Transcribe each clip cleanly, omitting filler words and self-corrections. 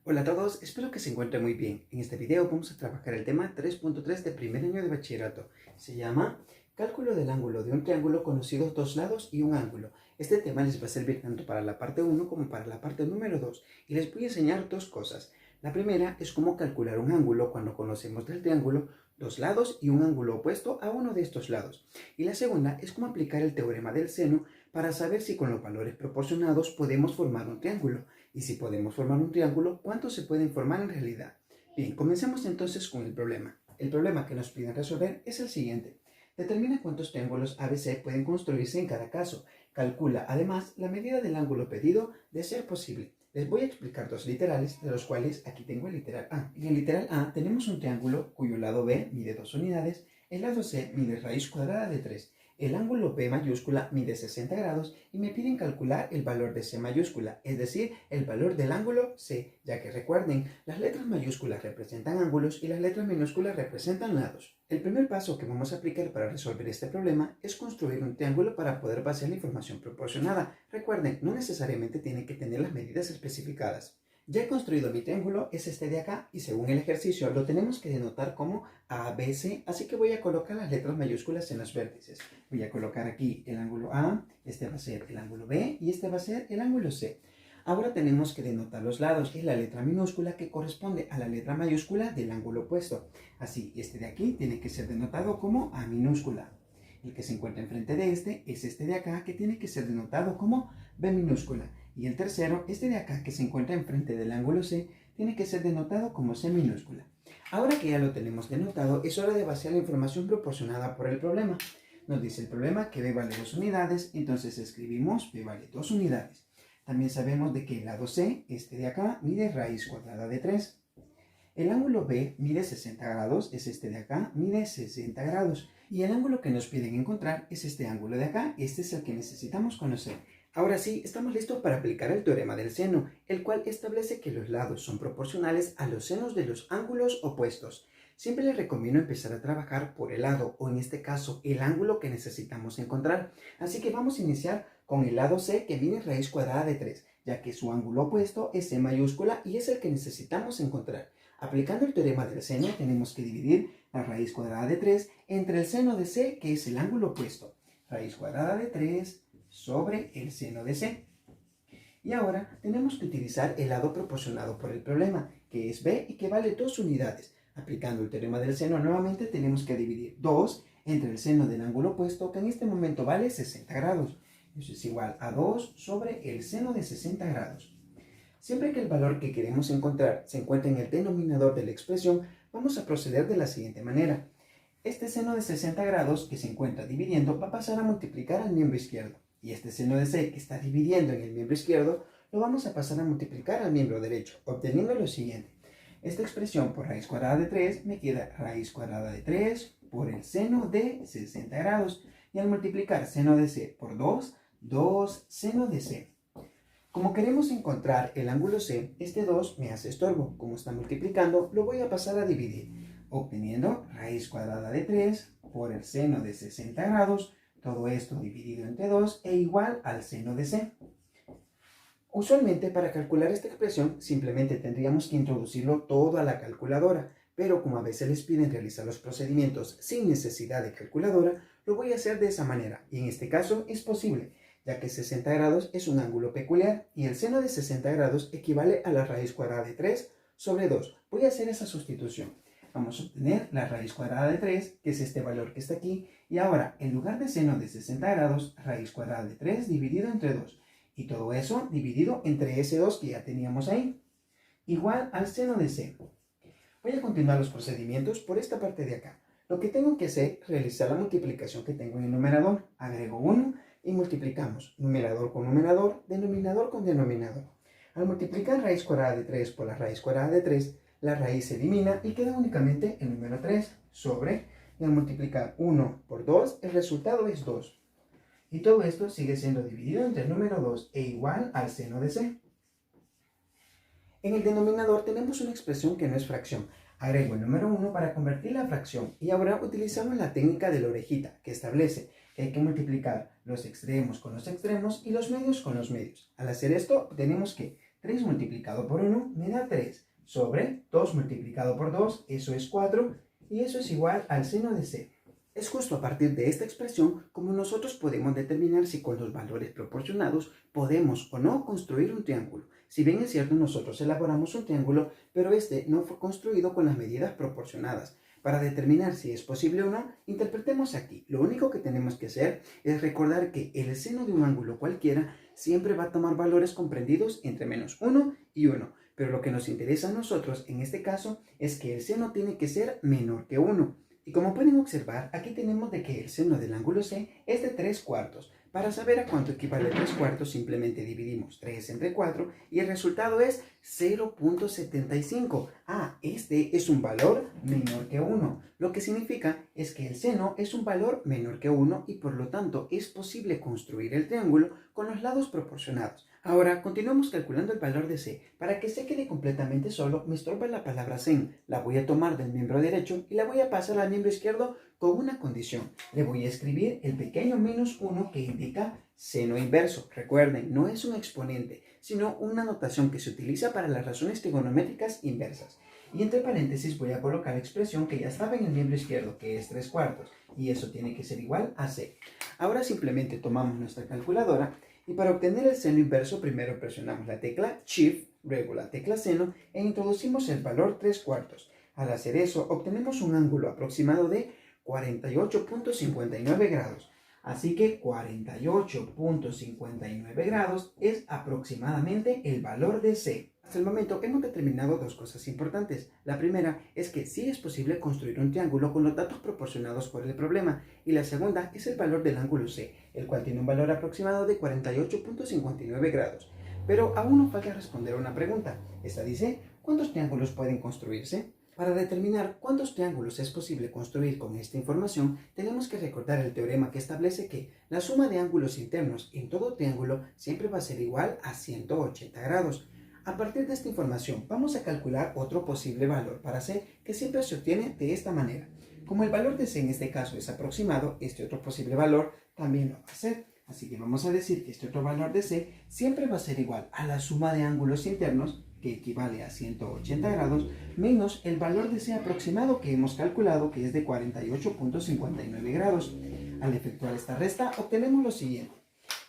Hola a todos, espero que se encuentren muy bien. En este video vamos a trabajar el tema 3.3 de primer año de bachillerato. Se llama Cálculo del ángulo de un triángulo conocido dos lados y un ángulo. Este tema les va a servir tanto para la parte 1 como para la parte número 2 y les voy a enseñar dos cosas. La primera es cómo calcular un ángulo cuando conocemos del triángulo dos lados y un ángulo opuesto a uno de estos lados. Y la segunda es cómo aplicar el teorema del seno para saber si con los valores proporcionados podemos formar un triángulo. Y si podemos formar un triángulo, ¿cuántos se pueden formar en realidad? Bien, comencemos entonces con el problema. El problema que nos piden resolver es el siguiente. Determina cuántos triángulos ABC pueden construirse en cada caso. Calcula, además, la medida del ángulo pedido de ser posible. Les voy a explicar dos literales, de los cuales aquí tengo el literal A. En el literal A tenemos un triángulo cuyo lado B mide 2 unidades, el lado C mide raíz cuadrada de 3. El ángulo P mayúscula mide 60 grados y me piden calcular el valor de C mayúscula, es decir, el valor del ángulo C, ya que recuerden, las letras mayúsculas representan ángulos y las letras minúsculas representan lados. El primer paso que vamos a aplicar para resolver este problema es construir un triángulo para poder vaciar la información proporcionada. Recuerden, no necesariamente tienen que tener las medidas especificadas. Ya he construido mi triángulo, es este de acá, y según el ejercicio lo tenemos que denotar como ABC, así que voy a colocar las letras mayúsculas en los vértices. Voy a colocar aquí el ángulo A, este va a ser el ángulo B y este va a ser el ángulo C. Ahora tenemos que denotar los lados, es la letra minúscula que corresponde a la letra mayúscula del ángulo opuesto. Así, este de aquí tiene que ser denotado como A minúscula. El que se encuentra enfrente de este es este de acá, que tiene que ser denotado como B minúscula. Y el tercero, este de acá, que se encuentra enfrente del ángulo C, tiene que ser denotado como C minúscula. Ahora que ya lo tenemos denotado, es hora de vaciar la información proporcionada por el problema. Nos dice el problema que B vale 2 unidades, entonces escribimos B vale 2 unidades. También sabemos de que el lado C, este de acá, mide raíz cuadrada de 3. El ángulo B mide 60 grados, es este de acá, mide 60 grados. Y el ángulo que nos piden encontrar es este ángulo de acá, este es el que necesitamos conocer. Ahora sí, estamos listos para aplicar el teorema del seno, el cual establece que los lados son proporcionales a los senos de los ángulos opuestos. Siempre les recomiendo empezar a trabajar por el lado, o en este caso, el ángulo que necesitamos encontrar. Así que vamos a iniciar con el lado C, que mide raíz cuadrada de 3, ya que su ángulo opuesto es C mayúscula y es el que necesitamos encontrar. Aplicando el teorema del seno, tenemos que dividir la raíz cuadrada de 3 entre el seno de C, que es el ángulo opuesto. Raíz cuadrada de 3 sobre el seno de C. Y ahora tenemos que utilizar el lado proporcionado por el problema, que es B y que vale 2 unidades. Aplicando el teorema del seno nuevamente tenemos que dividir 2 entre el seno del ángulo opuesto, que en este momento vale 60 grados. Eso es igual a 2 sobre el seno de 60 grados. Siempre que el valor que queremos encontrar se encuentre en el denominador de la expresión, vamos a proceder de la siguiente manera. Este seno de 60 grados que se encuentra dividiendo va a pasar a multiplicar al miembro izquierdo. Y este seno de C que está dividiendo en el miembro izquierdo, lo vamos a pasar a multiplicar al miembro derecho, obteniendo lo siguiente. Esta expresión por raíz cuadrada de 3 me queda raíz cuadrada de 3 por el seno de 60 grados. Y al multiplicar seno de C por 2, 2 seno de C. Como queremos encontrar el ángulo C, este 2 me hace estorbo. Como está multiplicando, lo voy a pasar a dividir, obteniendo raíz cuadrada de 3 por el seno de 60 grados, todo esto dividido entre 2 e igual al seno de C. Usualmente para calcular esta expresión simplemente tendríamos que introducirlo todo a la calculadora, pero como a veces les piden realizar los procedimientos sin necesidad de calculadora, lo voy a hacer de esa manera, y en este caso es posible, ya que 60 grados es un ángulo peculiar y el seno de 60 grados equivale a la raíz cuadrada de 3 sobre 2. Voy a hacer esa sustitución. Vamos a obtener la raíz cuadrada de 3, que es este valor que está aquí, y ahora, en lugar de seno de 60 grados, raíz cuadrada de 3 dividido entre 2. Y todo eso dividido entre ese 2 que ya teníamos ahí, igual al seno de C. Voy a continuar los procedimientos por esta parte de acá. Lo que tengo que hacer es realizar la multiplicación que tengo en el numerador. Agrego 1 y multiplicamos numerador con numerador, denominador con denominador. Al multiplicar raíz cuadrada de 3 por la raíz cuadrada de 3, la raíz se elimina y queda únicamente el número 3 sobre, y al multiplicar 1 por 2, el resultado es 2. Y todo esto sigue siendo dividido entre el número 2 e igual al seno de C. En el denominador tenemos una expresión que no es fracción. Agrego el número 1 para convertirla a fracción y ahora utilizamos la técnica de la orejita, que establece que hay que multiplicar los extremos con los extremos y los medios con los medios. Al hacer esto, tenemos que 3 multiplicado por 1 me da 3, sobre 2 multiplicado por 2, eso es 4, y eso es igual al seno de c. Es justo a partir de esta expresión como nosotros podemos determinar si con los valores proporcionados podemos o no construir un triángulo. Si bien es cierto, nosotros elaboramos un triángulo, pero este no fue construido con las medidas proporcionadas. Para determinar si es posible o no, interpretemos aquí. Lo único que tenemos que hacer es recordar que el seno de un ángulo cualquiera siempre va a tomar valores comprendidos entre menos 1 y 1. Pero lo que nos interesa a nosotros en este caso es que el seno tiene que ser menor que 1. Y como pueden observar, aquí tenemos de que el seno del ángulo C es de 3/4. Para saber a cuánto equivale 3/4, simplemente dividimos 3 entre 4 y el resultado es 0.75. Este es un valor menor que 1. Lo que significa es que el seno es un valor menor que 1 y por lo tanto es posible construir el triángulo con los lados proporcionados. Ahora continuamos calculando el valor de c. Para que c quede completamente solo, me estorba la palabra sen. La voy a tomar del miembro derecho y la voy a pasar al miembro izquierdo con una condición. Le voy a escribir el pequeño menos 1 que indica seno inverso. Recuerden, no es un exponente, sino una notación que se utiliza para las razones trigonométricas inversas. Y entre paréntesis voy a colocar la expresión que ya estaba en el miembro izquierdo, que es 3/4, y eso tiene que ser igual a c. Ahora simplemente tomamos nuestra calculadora y para obtener el seno inverso primero presionamos la tecla Shift, luego la tecla seno e introducimos el valor 3/4. Al hacer eso obtenemos un ángulo aproximado de 48.59 grados. Así que 48.59 grados es aproximadamente el valor de C. Hasta el momento hemos determinado dos cosas importantes. La primera es que sí es posible construir un triángulo con los datos proporcionados por el problema. Y la segunda es el valor del ángulo C, el cual tiene un valor aproximado de 48.59 grados. Pero aún nos falta responder a una pregunta. Esta dice, ¿cuántos triángulos pueden construirse? Para determinar cuántos triángulos es posible construir con esta información, tenemos que recordar el teorema que establece que la suma de ángulos internos en todo triángulo siempre va a ser igual a 180 grados. A partir de esta información, vamos a calcular otro posible valor para C que siempre se obtiene de esta manera. Como el valor de C en este caso es aproximado, este otro posible valor también lo va a ser. Así que vamos a decir que este otro valor de C siempre va a ser igual a la suma de ángulos internos, que equivale a 180 grados, menos el valor de C aproximado que hemos calculado, que es de 48.59 grados. Al efectuar esta resta, obtenemos lo siguiente.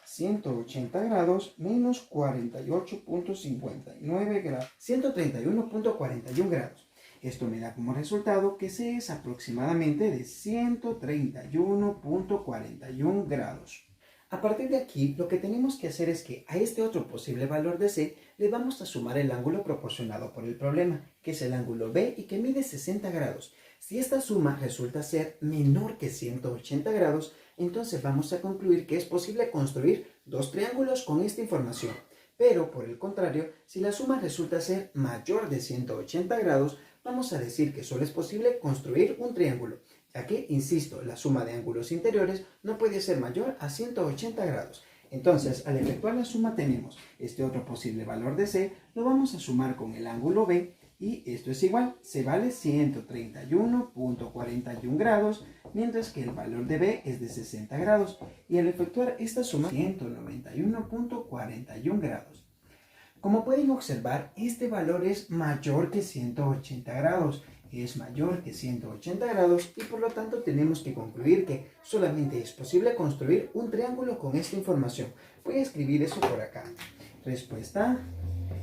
180 grados menos 48.59 grados, 131.41 grados. Esto me da como resultado que C es aproximadamente de 131.41 grados. A partir de aquí, lo que tenemos que hacer es que a este otro posible valor de C le vamos a sumar el ángulo proporcionado por el problema, que es el ángulo B y que mide 60 grados. Si esta suma resulta ser menor que 180 grados, entonces vamos a concluir que es posible construir dos triángulos con esta información. Pero, por el contrario, si la suma resulta ser mayor de 180 grados, vamos a decir que solo es posible construir un triángulo, ya que, insisto, la suma de ángulos interiores no puede ser mayor a 180 grados. Entonces, al efectuar la suma tenemos este otro posible valor de C, lo vamos a sumar con el ángulo B, y esto es igual, C vale 131.41 grados, mientras que el valor de B es de 60 grados, y al efectuar esta suma, 191.41 grados. Como pueden observar, este valor es mayor que 180 grados, es mayor que 180 grados y por lo tanto tenemos que concluir que solamente es posible construir un triángulo con esta información. Voy a escribir eso por acá. Respuesta: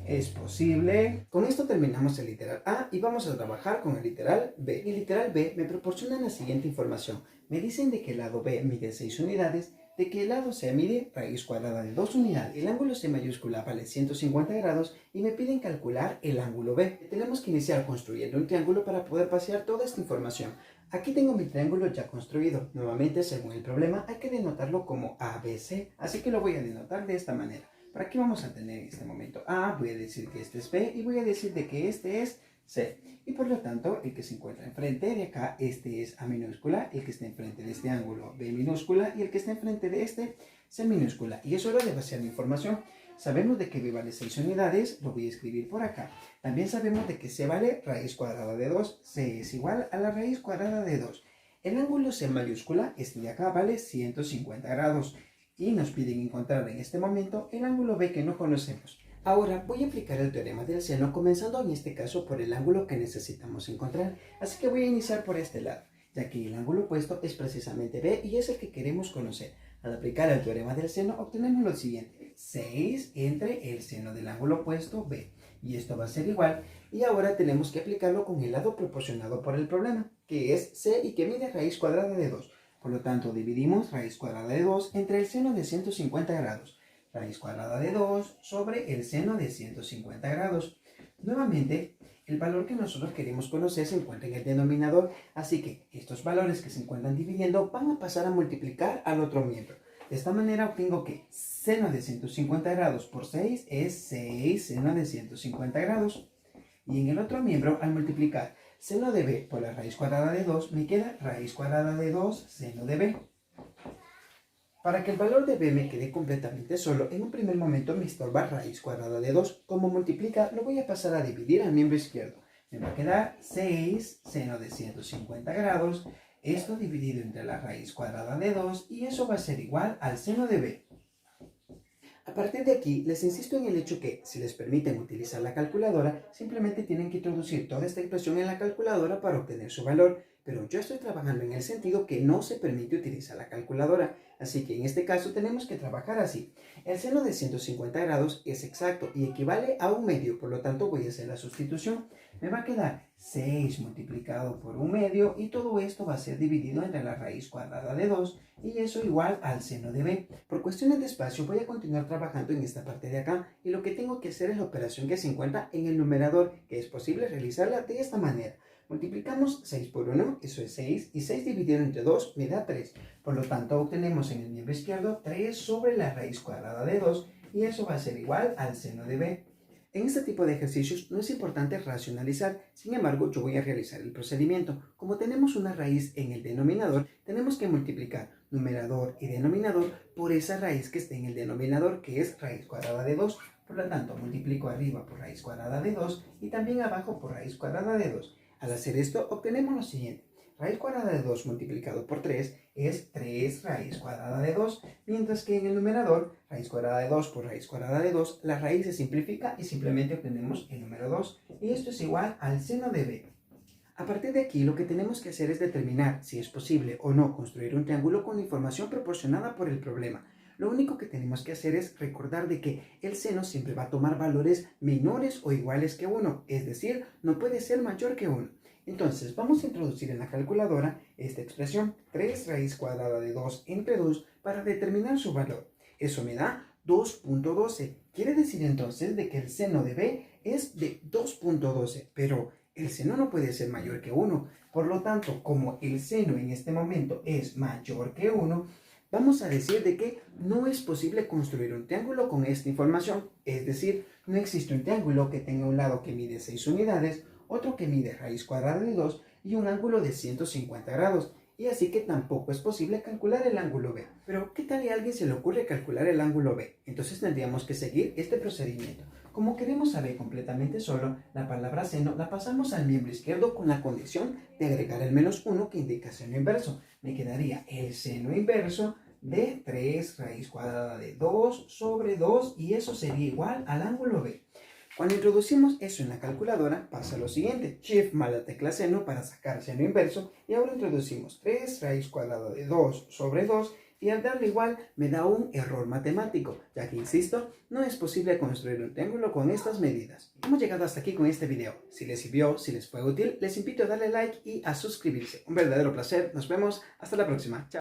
es posible. Con esto terminamos el literal A y vamos a trabajar con el literal B. El literal B me proporciona la siguiente información. Me dicen de que el lado B mide 6 unidades, de que el lado C mide raíz cuadrada de 2 unidades. El ángulo C mayúscula vale 150 grados y me piden calcular el ángulo B. Tenemos que iniciar construyendo un triángulo para poder pasear toda esta información. Aquí tengo mi triángulo ya construido. Nuevamente, según el problema, hay que denotarlo como ABC, así que lo voy a denotar de esta manera. ¿Para qué vamos a tener en este momento A? Voy a decir que este es B y voy a decir de que este es C. Y por lo tanto, el que se encuentra enfrente de acá, este es A minúscula, el que está enfrente de este ángulo B minúscula y el que está enfrente de este C minúscula. Y eso es hora de vaciar la información. Sabemos de que B vale 6 unidades, lo voy a escribir por acá. También sabemos de que C vale raíz cuadrada de 2, C es igual a la raíz cuadrada de 2. El ángulo C mayúscula, este de acá, vale 150 grados. Y nos piden encontrar en este momento el ángulo B que no conocemos. Ahora voy a aplicar el teorema del seno, comenzando en este caso por el ángulo que necesitamos encontrar. Así que voy a iniciar por este lado, ya que el ángulo opuesto es precisamente B y es el que queremos conocer. Al aplicar el teorema del seno obtenemos lo siguiente: 6 entre el seno del ángulo opuesto B. Y esto va a ser igual. Y ahora tenemos que aplicarlo con el lado proporcionado por el problema, que es C y que mide raíz cuadrada de 2. Por lo tanto, dividimos raíz cuadrada de 2 entre el seno de 150 grados. Raíz cuadrada de 2 sobre el seno de 150 grados. Nuevamente, el valor que nosotros queremos conocer se encuentra en el denominador, así que estos valores que se encuentran dividiendo van a pasar a multiplicar al otro miembro. De esta manera obtengo que seno de 150 grados por 6 es 6 seno de 150 grados. Y en el otro miembro, al multiplicar seno de b por la raíz cuadrada de 2, me queda raíz cuadrada de 2 seno de b. Para que el valor de b me quede completamente solo, en un primer momento me estorba raíz cuadrada de 2. Como multiplica, lo voy a pasar a dividir al miembro izquierdo. Me va a quedar 6 seno de 150 grados, esto dividido entre la raíz cuadrada de 2, y eso va a ser igual al seno de b. A partir de aquí, les insisto en el hecho que, si les permiten utilizar la calculadora, simplemente tienen que introducir toda esta expresión en la calculadora para obtener su valor, pero yo estoy trabajando en el sentido que no se permite utilizar la calculadora, así que en este caso tenemos que trabajar así. El seno de 150 grados es exacto y equivale a 1/2, por lo tanto voy a hacer la sustitución. Me va a quedar 6 multiplicado por 1/2 y todo esto va a ser dividido entre la raíz cuadrada de 2 y eso igual al seno de b. Por cuestiones de espacio voy a continuar trabajando en esta parte de acá y lo que tengo que hacer es la operación que se encuentra en el numerador, que es posible realizarla de esta manera. Multiplicamos 6 por 1, eso es 6, y 6 dividido entre 2 me da 3. Por lo tanto, obtenemos en el miembro izquierdo 3 sobre la raíz cuadrada de 2, y eso va a ser igual al seno de b. En este tipo de ejercicios no es importante racionalizar, sin embargo, yo voy a realizar el procedimiento. Como tenemos una raíz en el denominador, tenemos que multiplicar numerador y denominador por esa raíz que esté en el denominador, que es raíz cuadrada de 2. Por lo tanto, multiplico arriba por raíz cuadrada de 2 y también abajo por raíz cuadrada de 2. Al hacer esto, obtenemos lo siguiente. Raíz cuadrada de 2 multiplicado por 3 es 3 raíz cuadrada de 2, mientras que en el numerador, raíz cuadrada de 2 por raíz cuadrada de 2, la raíz se simplifica y simplemente obtenemos el número 2, y esto es igual al seno de b. A partir de aquí, lo que tenemos que hacer es determinar si es posible o no construir un triángulo con la información proporcionada por el problema. Lo único que tenemos que hacer es recordar de que el seno siempre va a tomar valores menores o iguales que 1, es decir, no puede ser mayor que 1. Entonces, vamos a introducir en la calculadora esta expresión 3 raíz cuadrada de 2 entre 2 para determinar su valor. Eso me da 2.12. Quiere decir entonces de que el seno de b es de 2.12, pero el seno no puede ser mayor que 1. Por lo tanto, como el seno en este momento es mayor que 1, vamos a decir de que no es posible construir un triángulo con esta información. Es decir, no existe un triángulo que tenga un lado que mide 6 unidades, otro que mide raíz cuadrada de 2 y un ángulo de 150 grados. Y así que tampoco es posible calcular el ángulo B. Pero, ¿qué tal y a alguien se le ocurre calcular el ángulo B? Entonces tendríamos que seguir este procedimiento. Como queremos saber completamente solo, la palabra seno la pasamos al miembro izquierdo con la condición de agregar el -1 que indica seno inverso. Me quedaría el seno inverso de 3 raíz cuadrada de 2 sobre 2 y eso sería igual al ángulo B. Cuando introducimos eso en la calculadora, pasa lo siguiente. Shift más la tecla seno para sacar seno inverso y ahora introducimos 3 raíz cuadrada de 2 sobre 2 y al darle igual me da un error matemático, ya que, insisto, no es posible construir un triángulo con estas medidas. Hemos llegado hasta aquí con este video. Si les sirvió, si les fue útil, les invito a darle like y a suscribirse. Un verdadero placer. Nos vemos. Hasta la próxima. Chao.